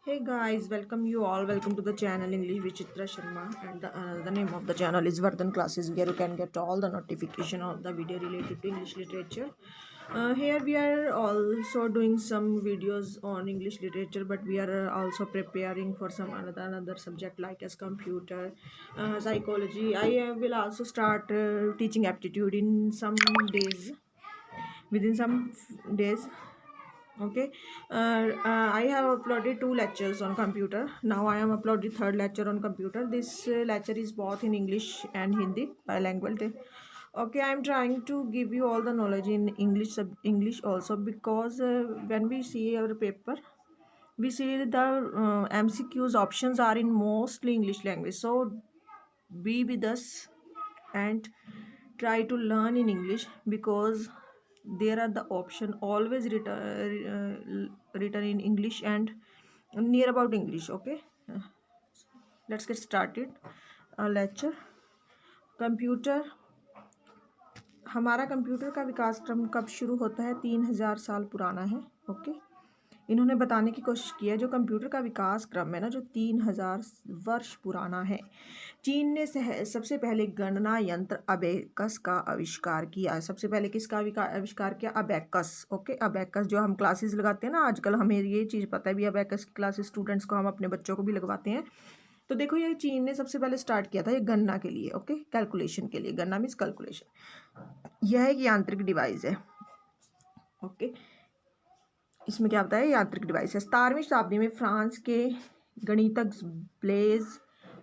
Hey guys, welcome you all. Welcome to the channel English with Chitra Sharma, and the name of the channel is Vardhan Classes, where you can get all the notification of the video related to English literature. Here we are also doing some videos on English literature, but we are also preparing for some another subject like as computer, psychology. I will also start teaching aptitude in some days, within some days. Okay. I have uploaded 2 lectures on computer. Now I am uploaded third lecture on computer. This lecture is both in English and Hindi, bilingual. Okay, I am trying to give you all the knowledge in English also, because when we see our paper, we see the MCQs options are in mostly English language. So be with us and try to learn in English, because there are the option always written in English and near about English. Okay. Uh, let's get started lecture. Computer, हमारा computer का विकास क्रम कब शुरू होता है? 3000 साल पुराना है. ओके. इन्होंने बताने की कोशिश की है जो कंप्यूटर का विकास क्रम है ना, जो 3000 वर्ष पुराना है. चीन ने सबसे पहले गणना यंत्र अबेकस का आविष्कार किया. सबसे पहले किसका आविष्कार किया? अबेकस. ओके. अबेकस जो हम क्लासेस लगाते हैं ना आजकल, हमें ये चीज़ पता है भी, अबेकस की क्लासेस स्टूडेंट्स को हम अपने बच्चों को भी लगवाते हैं. तो देखो, ये चीन ने सबसे पहले स्टार्ट किया था ये गणना के लिए. ओके. कैलकुलेशन के लिए. गणना मीन्स कैलकुलेशन. यह एक यांत्रिक डिवाइस है. ओके. इसमें क्या होता है? यांत्रिक डिवाइस है. 17वीं शताब्दी में फ्रांस के गणितज्ञ ब्लेज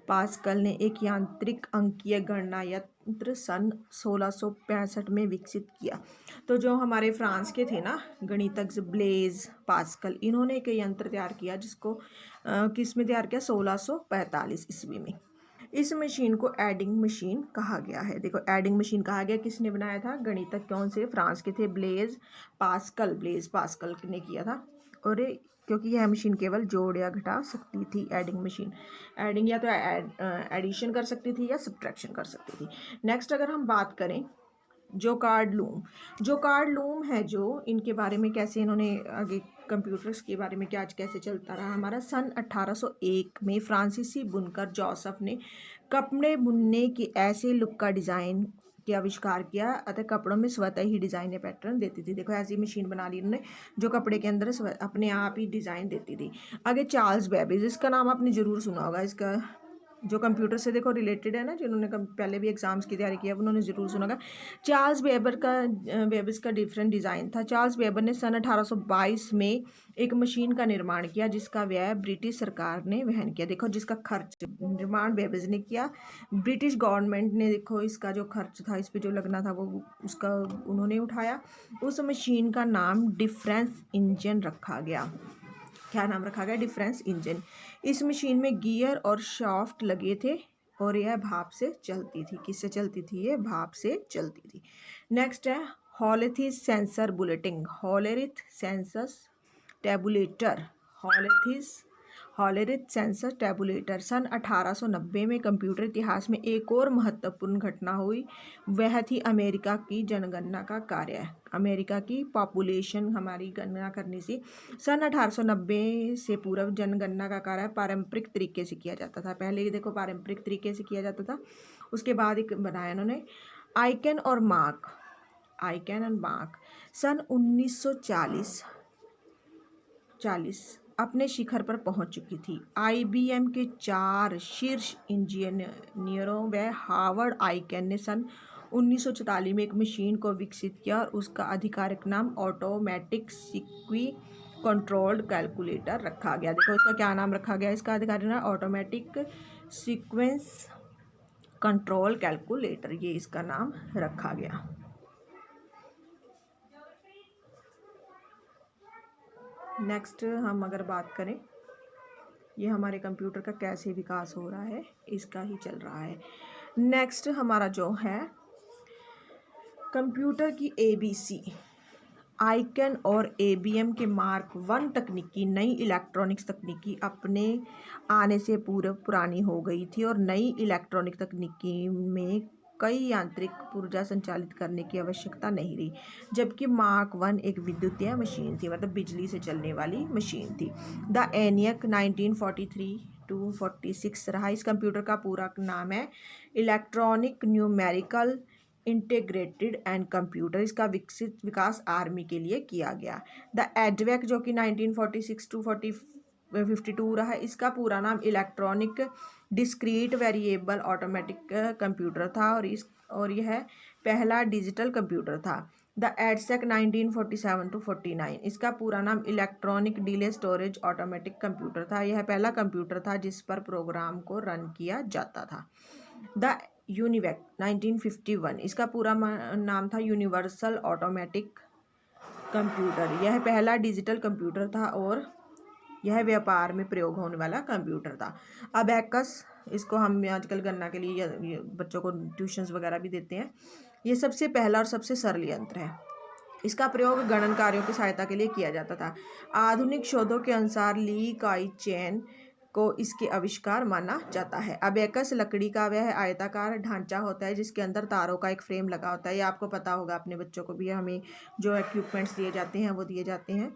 पास्कल ने एक यांत्रिक अंकीय गणना यंत्र सन 1665 में विकसित किया. तो जो हमारे फ्रांस के थे ना गणितज्ञ ब्लेज पास्कल, इन्होंने एक यंत्र तैयार किया जिसको किस में तैयार किया? 1645 ईस्वी में. इस मशीन को एडिंग मशीन कहा गया है. देखो, एडिंग मशीन कहा गया. किसने बनाया था? गणितज्ञ. कौन से? फ्रांस के थे. ब्लेज पास्कल ने किया था. और क्योंकि यह मशीन केवल जोड़ या घटा सकती थी. एडिंग मशीन, एडिंग या तो एडिशन कर सकती थी या सब्ट्रैक्शन कर सकती थी. नेक्स्ट अगर हम बात करें जोकार्ड लूम है, जो इनके बारे में कैसे इन्होंने आगे कंप्यूटर्स के बारे में क्या आज कैसे चलता रहा हमारा. सन 1801 में फ्रांसीसी बुनकर जोसेफ ने कपड़े बुनने के ऐसे लुक का डिज़ाइन के आविष्कार किया. अतः कपड़ों में स्वतः ही डिज़ाइन या पैटर्न देती थी. देखो, ऐसी मशीन बना ली उन्होंने जो कपड़े के अंदर अपने आप ही डिज़ाइन देती थी. आगे चार्ल्स बेबेज, इसका नाम आपने ज़रूर सुना होगा. इसका जो कंप्यूटर से देखो रिलेटेड है ना, जिन्होंने पहले भी एग्जाम्स की तैयारी किया उन्होंने ज़रूर सुना होगा. चार्ल्स बेबेज का डिफरेंट डिज़ाइन था. चार्ल्स बेबर ने सन 1822 में एक मशीन का निर्माण किया जिसका व्यय ब्रिटिश सरकार ने वहन किया. देखो, जिसका खर्च निर्माण बेबेज ने किया, ब्रिटिश गवर्नमेंट ने देखो इसका जो खर्च था, इस पर जो लगना था वो उसका उन्होंने उठाया. उस मशीन का नाम डिफरेंस इंजन रखा गया. क्या नाम रखा गया? Difference engine. इस मशीन में गियर और शाफ्ट लगे थे और यह भाप से चलती थी. किससे चलती थी? ये भाप से चलती थी. नेक्स्ट है Hollerith census tabulating. Hollerith census tabulator. Hollerith census tabulator. सन 1890 में कंप्यूटर इतिहास में एक और महत्वपूर्ण घटना हुई. वह थी अमेरिका की जनगणना का कार्य. अमेरिका की पॉपुलेशन हमारी गणना करनी सी. सन 1890 से पूर्व जनगणना का कार्य पारंपरिक तरीके से किया जाता था. पहले ये देखो पारंपरिक तरीके से किया जाता था. उसके बाद एक बनाया इन्होंने आइकन और मार्क. सन 1940 अपने शिखर पर पहुंच चुकी थी. IBM के 4 शीर्ष इंजीनियरों व हार्वर्ड आइकन ने सन 1944 में एक मशीन को विकसित किया और उसका आधिकारिक नाम ऑटोमेटिक सीक्वी कंट्रोल्ड कैलकुलेटर रखा गया. देखो, इसका क्या नाम रखा गया? इसका आधिकारिक नाम ऑटोमेटिक सीक्वेंस कंट्रोल कैलकुलेटर, ये इसका नाम रखा गया. नेक्स्ट हम अगर बात करें, ये हमारे कंप्यूटर का कैसे विकास हो रहा है, इसका ही चल रहा है. नेक्स्ट हमारा जो है कंप्यूटर की ABC. आइकन और IBM के मार्क 1 तकनीकी नई इलेक्ट्रॉनिक्स तकनीकी अपने आने से पूर्व पुरानी हो गई थी और नई इलेक्ट्रॉनिक तकनीकी में कई यांत्रिक पुर्जा संचालित करने की आवश्यकता नहीं रही, जबकि मार्क 1 एक विद्युतीय मशीन थी, मतलब बिजली से चलने वाली मशीन थी। द ENIAC 1943 to 46 रहा। इस कंप्यूटर का पूरा नाम है electronic numerical integrated and computer. इसका विकास आर्मी के लिए किया गया। द EDVAC जो कि 1946 to 52 रहा। इसका पूरा नाम electronic discrete variable automatic computer था और यह पहला डिजिटल कंप्यूटर था। द EDSAC 1947 to 49 इसका पूरा नाम electronic delay storage automatic computer था। यह पहला कंप्यूटर था जिस पर प्रोग्राम को रन किया जाता था। द UNIVAC 1951 इसका पूरा नाम था यूनिवर्सल ऑटोमेटिक कंप्यूटर। यह पहला डिजिटल कंप्यूटर था और यह व्यापार में प्रयोग होने वाला कंप्यूटर था। अबैकस, इसको हम आजकल गणना के लिए बच्चों को ट्यूशन्स वगैरह भी देते हैं। ये सबसे पहला और सबसे सरल यंत्र है। इसका प्रयोग गणन कार्यों की सहायता के लिए किया जाता था। आधुनिक शोधों के अनुसार ली काई चैन को इसके आविष्कार माना जाता है। अबैकस लकड़ी का वह आयताकार ढांचा होता है जिसके अंदर तारों का एक फ्रेम लगा होता है। ये आपको पता होगा, अपने बच्चों को भी हमें जो इक्विपमेंट्स दिए जाते हैं वो दिए जाते हैं।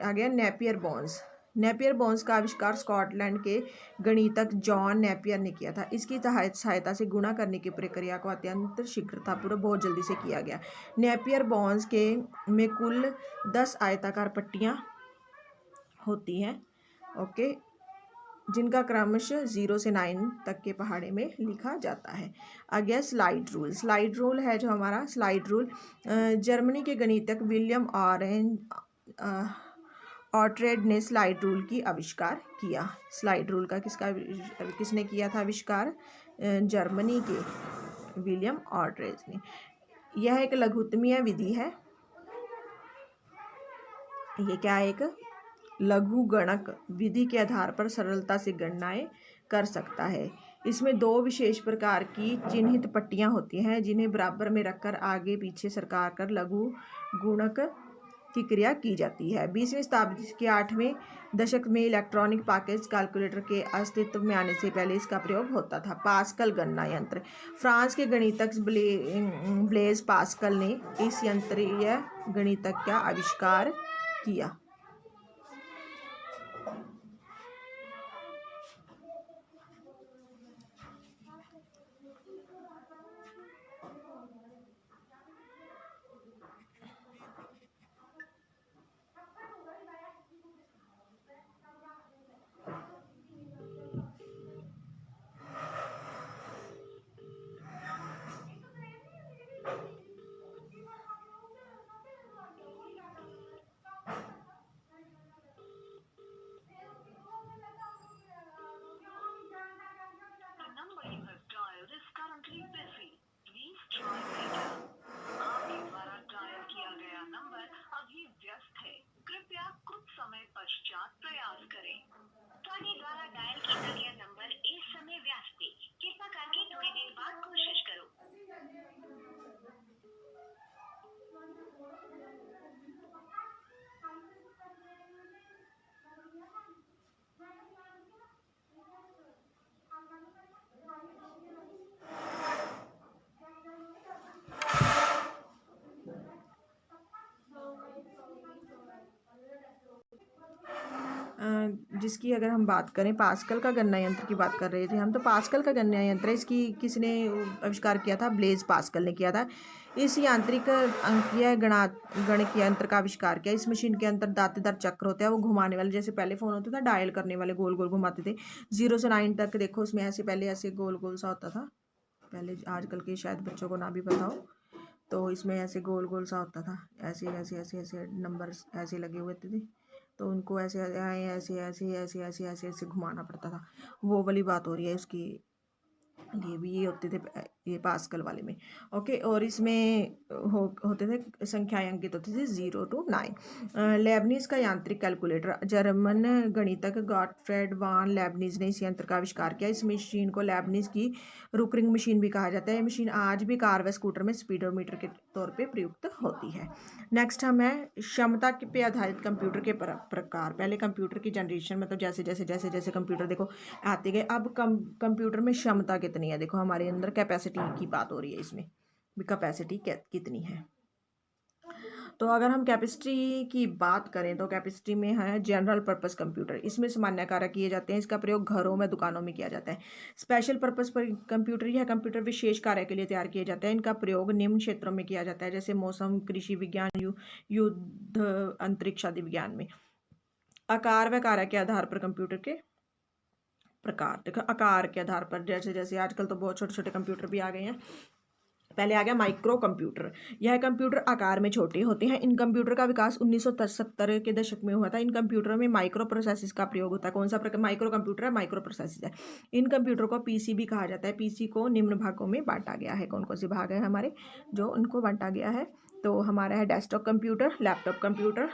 आ गया नेपियर बोन्स। नेपियर बोन्स का आविष्कार स्कॉटलैंड के गणितज्ञ जॉन नेपियर ने किया था। इसकी सहायता से गुणा करने की प्रक्रिया को अत्यंत शीघ्रतापूर्वक बहुत जल्दी से किया गया। नेपियर बोन्स में कुल 10 आयताकार पट्टियाँ होती हैं, ओके, जिनका क्रमशः 0 से 9 तक के पहाड़े में लिखा जाता है। आगे स्लाइड रूल। स्लाइड रूल है जो हमारा स्लाइड रूल जर्मनी के गणितज्ञ विलियम ऑर्ट्रेड ने स्लाइड रूल की आविष्कार किया। स्लाइड रूल का किसने किया था आविष्कार? जर्मनी के विलियम ऑर्ट्रेड ने। यह एक लघुत्तमीय विधि है। ये क्या है? एक लघुगणक विधि के आधार पर सरलता से गणनाएं कर सकता है। इसमें 2 विशेष प्रकार की चिन्हित पट्टियां होती हैं जिन्हें बराबर में रखकर आगे पीछे सरका कर लघु गुणक की क्रिया की जाती है। 20वीं शताब्दी के 8वें दशक में इलेक्ट्रॉनिक पॉकेट कैलकुलेटर के अस्तित्व में आने से पहले इसका प्रयोग होता था। पास्कल गणना यंत्र। फ्रांस के गणितज्ञ ब्लेज पास्कल ने इस यंत्रीय गणितज्ञ का आविष्कार किया। जिसकी अगर हम बात करें, पास्कल का गणना यंत्र की बात कर रहे थे हम, तो पास्कल का गणना यंत्र है, इसकी किसने आविष्कार किया था? ब्लेज पास्कल ने किया था। इस यांत्रिक अंकीय गणित यंत्र का आविष्कार किया। इस मशीन के अंदर दांतेदार चक्र होते हैं, वो घुमाने वाले, जैसे पहले फ़ोन होता था डायल करने वाले, गोल गोल घुमाते थे 0 से 9 तक। देखो उसमें ऐसे पहले ऐसे गोल गोल सा होता था, पहले आजकल के शायद बच्चों को ना भी पता हो, तो इसमें ऐसे गोल गोल सा होता था, ऐसे ऐसे ऐसे ऐसे नंबर ऐसे लगे हुए थे, तो उनको ऐसे ऐसे ऐसे ऐसे ऐसे ऐसे ऐसे घुमाना पड़ता था। वो वाली बात हो रही है उसकी, ये भी ये होते थे ये पास्कल वाले में, ओके। और इसमें होते थे संख्याएं अंकित होते थे 0 to 9। लेबनीज का यांत्रिक कैलकुलेटर। जर्मन गणितज्ञ गॉटफ्रेड वान लेबनीज ने इस यंत्र का आविष्कार किया। इस मशीन को लेबनीज की रुकरिंग मशीन भी कहा जाता है। ये मशीन आज भी कार व स्कूटर में स्पीडोमीटर के तौर पे प्रयुक्त होती है। नेक्स्ट हम है क्षमता पे आधारित कंप्यूटर के प्रकार। पहले कंप्यूटर की जनरेशन, मतलब जैसे जैसे कंप्यूटर देखो आते गए, अब कंप्यूटर में क्षमता कितनी है, देखो हमारे अंदर कैपेसिटी कैपेसिटी की बात हो रही है इसमें, कैपेसिटी कितनी है। तो अगर हम कैपेसिटी की बात करें तो कैपेसिटी में है जनरल पर्पस कंप्यूटर, इसमें सामान्य कार्य किए जाते हैं। इसका प्रयोग घरों में, दुकानों में किया जाता है। स्पेशल पर्पस पर कंप्यूटर, यह कंप्यूटर विशेष कार्य के लिए तैयार किए जाते हैं। इनका प्रयोग निम्न क्षेत्रों में किया जाता है, जैसे मौसम, कृषि विज्ञान, युद्ध, अंतरिक्ष आदि विज्ञान में। आकार व कार्य के आधार पर कंप्यूटर के प्रकार, देखो आकार के आधार पर, जैसे जैसे आजकल तो बहुत छोटे छोटे कंप्यूटर भी आ गए हैं। पहले आ गया माइक्रो कंप्यूटर। यह कंप्यूटर आकार में छोटे होते हैं। इन कंप्यूटर का विकास 1970 के दशक में हुआ था। इन कंप्यूटरों में माइक्रो प्रोसेसर का प्रयोग होता है। कौन सा प्रकार माइक्रो कंप्यूटर है? माइक्रो प्रोसेसर है। इन कंप्यूटर को पीसी भी कहा जाता है। पीसी को निम्न भागों में बांटा गया है। कौन कौन से भाग है हमारे जो उनको बांटा गया है? तो हमारा है desktop computer, laptop computer,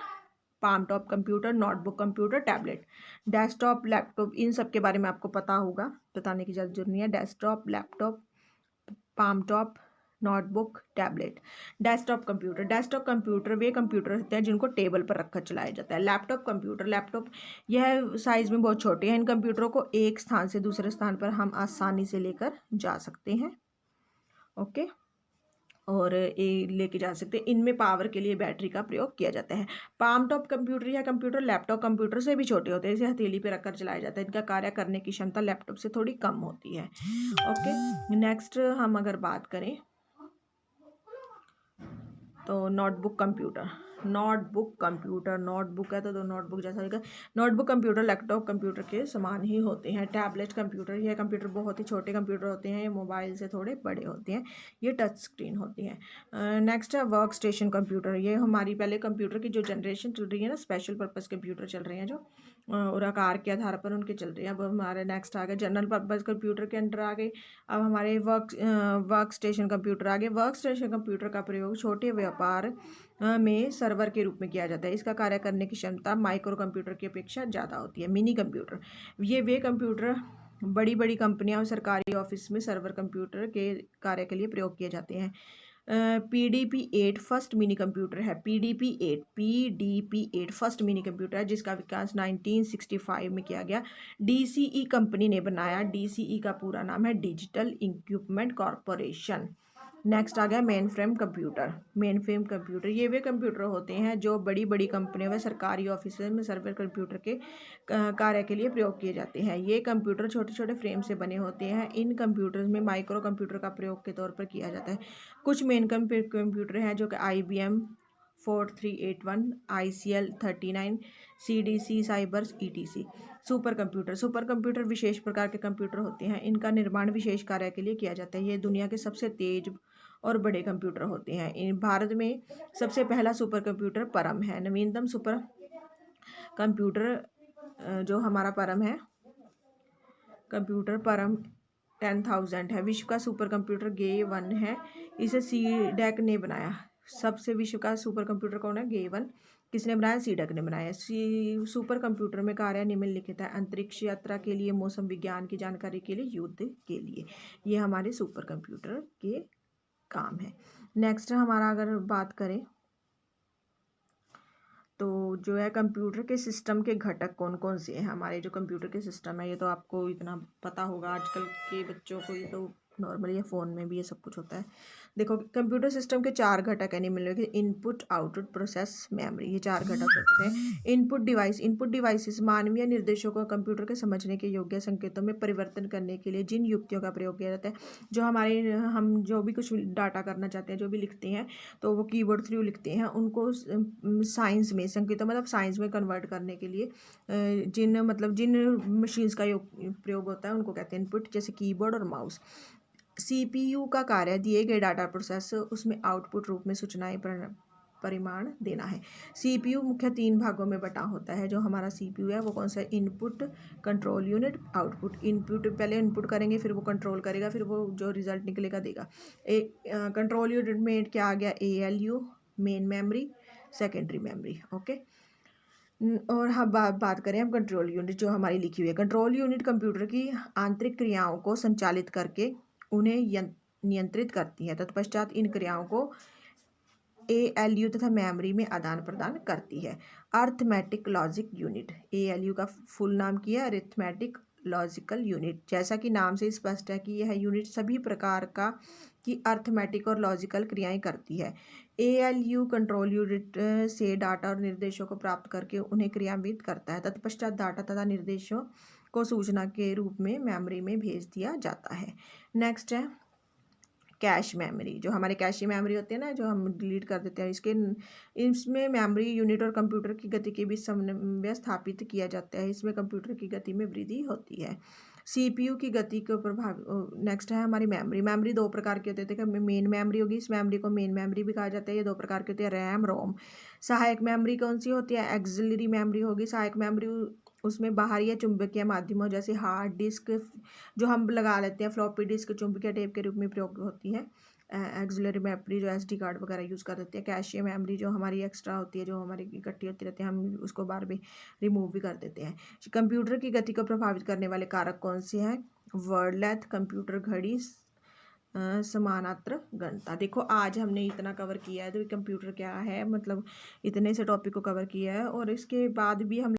palm top computer, notebook computer, tablet. Desktop, laptop, इन सब के बारे में आपको पता होगा, बताने की ज़्यादा जरूरत नहीं है। Desktop, laptop, palm top, notebook, tablet. Desktop computer वे कंप्यूटर होते हैं जिनको टेबल पर रखकर चलाया जाता है। लैपटॉप यह साइज में बहुत छोटे हैं। इन कंप्यूटरों को एक स्थान से दूसरे स्थान पर हम आसानी से लेकर जा सकते हैं। ओके, और ये लेके जा सकते हैं। इनमें पावर के लिए बैटरी का प्रयोग किया जाता है। पाम टॉप कंप्यूटर या कंप्यूटर लैपटॉप कंप्यूटर से भी छोटे होते हैं। इसे हथेली पे रखकर चलाया जाता है। इनका कार्य करने की क्षमता लैपटॉप से थोड़ी कम होती है। ओके, नेक्स्ट हम अगर बात करें तो नोटबुक है तो नोटबुक जैसा होगा। नोटबुक कंप्यूटर लैपटॉप कंप्यूटर के समान ही होते हैं। टैबलेट कंप्यूटर, यह कंप्यूटर बहुत ही छोटे कंप्यूटर होते हैं। ये मोबाइल से थोड़े बड़े होते हैं। ये टच स्क्रीन होती है। नेक्स्ट है वर्क स्टेशन कंप्यूटर। ये हमारी पहले कंप्यूटर की जो जनरेशन चल रही है ना, स्पेशल पर्पज़ कंप्यूटर चल रहे हैं जो, और आकार के आधार पर उनके चल रहे हैं। अब हमारे नेक्स्ट आ गए जनरल पर्पज़ कंप्यूटर के अंडर आ गए। अब हमारे वर्क स्टेशन कंप्यूटर आ गए। वर्क स्टेशन कंप्यूटर का प्रयोग छोटे व्यापार में सर्वर के रूप में किया जाता है। इसका कार्य करने की क्षमता माइक्रो कंप्यूटर की अपेक्षा ज़्यादा होती है। मिनी कंप्यूटर, ये वे कंप्यूटर बड़ी बड़ी कंपनियां और सरकारी ऑफिस में सर्वर कंप्यूटर के कार्य के लिए प्रयोग किए जाते हैं। PDP-8 फर्स्ट मिनी कंप्यूटर है। PDP-8 फर्स्ट मिनी कंप्यूटर है जिसका विकास 1965 में किया गया। DCE कंपनी ने बनाया। DCE का पूरा नाम है डिजिटल इक्विपमेंट कॉरपोरेशन। नेक्स्ट आ गया मेन फ्रेम कंप्यूटर। ये वे कंप्यूटर होते हैं जो बड़ी बड़ी कंपनियों व सरकारी ऑफिस में सर्वर कंप्यूटर के कार्य के लिए प्रयोग किए जाते हैं। ये कंप्यूटर छोटे छोटे फ्रेम से बने होते हैं। इन कंप्यूटर्स में माइक्रो कंप्यूटर का प्रयोग के तौर पर किया जाता है। कुछ मेन कंप्यूटर हैं जो कि IBM 4381, ICL 39, CDC Cybers, ETC। Super computer विशेष प्रकार के कंप्यूटर होते हैं। इनका निर्माण विशेष कार्य के लिए किया जाता है। ये दुनिया के सबसे तेज और बड़े कंप्यूटर होते हैं। इन भारत में सबसे पहला सुपर कंप्यूटर परम है। नवीनतम सुपर कंप्यूटर जो हमारा परम है, कंप्यूटर परम 10,000 है। विश्व का सुपर कंप्यूटर गे-1 है। इसे CDEC ने बनाया। सबसे विश्व का सुपर कंप्यूटर कौन है? गे-1 किसने बनाया? CDEC ने बनाया। सुपर कंप्यूटर में कार्य निम्नलिखित है। अंतरिक्ष यात्रा के लिए, मौसम विज्ञान की जानकारी के लिए, युद्ध के लिए। ये हमारे सुपर कंप्यूटर के काम है। नेक्स्ट हमारा अगर बात करें तो जो है कंप्यूटर के सिस्टम के घटक कौन कौन से हैं। हमारे जो कंप्यूटर के सिस्टम है, ये तो आपको इतना पता होगा, आजकल के बच्चों को ये तो नॉर्मली है, फ़ोन में भी ये सब कुछ होता है। देखो कंप्यूटर सिस्टम के 4 घटक है निम्नलिखित। इनपुट, आउटपुट, प्रोसेस, मेमोरी, ये 4 घटक होते हैं। इनपुट डिवाइसेस मानवीय निर्देशों को कंप्यूटर के समझने के योग्य संकेतों में परिवर्तन करने के लिए जिन युक्तियों का प्रयोग किया जाता है। जो हम जो भी कुछ डाटा करना चाहते हैं, जो भी लिखते हैं तो वो कीबोर्ड थ्रू लिखते हैं। उनको साइंस में संकेतों मतलब साइंस में कन्वर्ट करने के लिए जिन मशीन्स का प्रयोग होता है उनको कहते हैं इनपुट, जैसे कीबोर्ड और माउस। CPU का कार्य दिए गए डाटा प्रोसेस उसमें आउटपुट रूप में सूचनाएं परिमाण देना है। CPU मुख्य 3 भागों में बटा होता है। जो हमारा CPU है वो कौन सा है? Input, control unit, output. Input पहले इनपुट करेंगे, फिर वो कंट्रोल करेगा, फिर वो जो रिजल्ट निकलेगा देगा। कंट्रोल यूनिट में क्या आ गया? ALU, main memory, secondary memory. Okay, और हम बात करें हम कंट्रोल यूनिट जो हमारी लिखी हुई है। कंट्रोल यूनिट कंप्यूटर की आंतरिक क्रियाओं को संचालित करके उन्हें नियंत्रित करती है। तत्पश्चात इन क्रियाओं को ALU तथा मेमोरी में आदान प्रदान करती है। अर्थमेटिक लॉजिक यूनिट, ALU का फुल नाम किया है अरिथमेटिक लॉजिकल यूनिट। जैसा कि नाम से स्पष्ट है कि यह यूनिट सभी प्रकार का की अर्थमेटिक और लॉजिकल क्रियाएं करती है। ALU कंट्रोल यूनिट से डाटा और निर्देशों को प्राप्त करके उन्हें क्रियान्वित करता है। तत्पश्चात डाटा तथा निर्देशों को सूचना के रूप में मेमोरी में भेज दिया जाता है। नेक्स्ट है कैश मेमोरी। जो हमारे कैश मेमोरी होती है ना, जो हम डिलीट कर देते हैं, इसमें मेमोरी यूनिट और कंप्यूटर की गति के बीच समन्वय स्थापित किया जाता है। इसमें कंप्यूटर की गति में वृद्धि होती है। CPU की गति को प्रभाव। नेक्स्ट है हमारी मेमोरी दो प्रकार की होती है। देखो, मेन मेमोरी होगी, इस मेमोरी को मेन मेमोरी भी कहा जाता है। ये दो प्रकार की होती है, रैम रोम। सहायक मेमोरी कौन सी होती है? एक्सिलरी मेमोरी होगी। सहायक मेमोरी उसमें बाहरी या चुंबकीय माध्यमों जैसे हार्ड डिस्क जो हम लगा लेते हैं, फ्लॉपी डिस्क चुंबकीय टेप के रूप में प्रयोग होती है। एक्सिलरी मेमोरी जो SD कार्ड वगैरह यूज़ कर देते हैं। कैशियर मेमोरी जो हमारी एक्स्ट्रा होती है, जो हमारी इकट्ठी होती रहती है, हम उसको बार भी रिमूव भी कर देते हैं। कंप्यूटर की गति को प्रभावित करने वाले कारक कौन से हैं? वर्ड लेंथ, कंप्यूटर घड़ी, समानांतर गणता। देखो, आज हमने इतना कवर किया है, तो कंप्यूटर क्या है, मतलब इतने से टॉपिक को कवर किया है, और इसके बाद भी हम